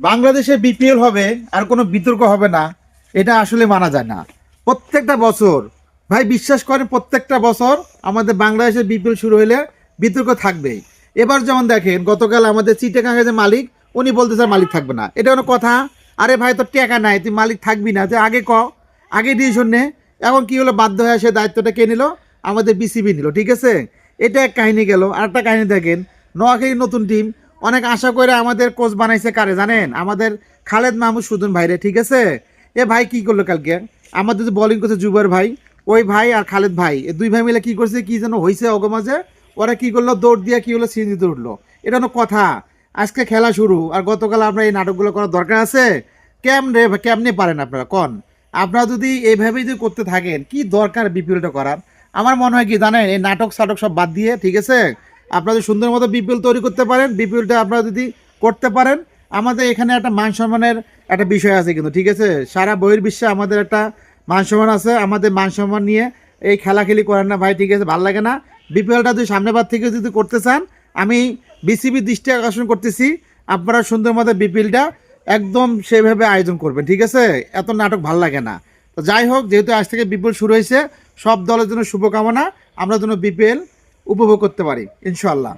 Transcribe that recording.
বাংলাদেশে বিপিএল হবে আর কোনো বিতর্ক হবে না, এটা আসলে মানা যায় না। প্রত্যেকটা বছর, ভাই বিশ্বাস করেন, প্রত্যেকটা বছর আমাদের বাংলাদেশে বিপিএল শুরু হলে বিতর্ক থাকবেই। এবার যেমন দেখেন, গতকাল আমাদের চিটাগাংয়ের যে মালিক, উনি বলতেছে মালিক থাকবে না। এটা কোনো কথা? আরে ভাই, তোর টাকা নাই, তুই মালিক থাকবি না, যে আগে আগে ডিসিশন নে। এখন কি হলো, বাধ্য হয়ে সে দায়িত্বটা কে নিল? আমাদের বিসিবি নিল, ঠিক আছে। এটা এক কাহিনী গেল। আরেকটা কাহিনী দেখেন, নোয়াখালীর নতুন টিম, অনেক আশা করে আমাদের কোচ বানাইছে কারে জানেন? আমাদের খালেদ মাহমুদ সুজন ভাইরে, ঠিক আছে। এ ভাই কি করলো কালকে, আমাদের যে বোলিং করছে জুবার ভাই, ওই ভাই আর খালেদ ভাই, এই দুই ভাই মিলে কি করছে, কি যেন হয়েছে অগমাঝে, ওরা কি করলো, দৌড় দিয়ে কি হলো, সিঁড়িতে উঠলো। এটা কোনো কথা? আজকে খেলা শুরু, আর গতকাল আমরা এই নাটকগুলো করার দরকার আছে? কেমনে পারেন আপনারা কন? আপনারা যদি এইভাবেই যদি করতে থাকেন, কি দরকার বিপিএলটা করার? আমার মনে হয় কি জানেন, এই নাটক সাটক সব বাদ দিয়ে, ঠিক আছে, আপনারা যদি সুন্দর মতো বিপিএল তৈরি করতে পারেন, বিপিএলটা আপনারা যদি করতে পারেন, আমাদের এখানে একটা মান সম্মানের একটা বিষয় আছে কিন্তু, ঠিক আছে। সারা বহির্বিশ্বে আমাদের একটা মান সম্মান আছে, আমাদের মান সম্মান নিয়ে এই খেলাখেলি করেন না ভাই, ঠিক আছে, ভালো লাগে না। বিপিএলটা যদি সামনেবার থেকে যদি করতে চান, আমি বিসিবির দৃষ্টি আকর্ষণ করতেছি, আপনারা সুন্দর মতো বিপিএলটা একদম সেভাবে আয়োজন করবেন, ঠিক আছে। এত নাটক ভাল লাগে না। তো যাই হোক, যেহেতু আজ থেকে বিপিএল শুরু হয়েছে, সব দলের জন্য শুভকামনা, আমরা যেন বিপিএল উপভোগ করতে পারি ইনশাআল্লাহ।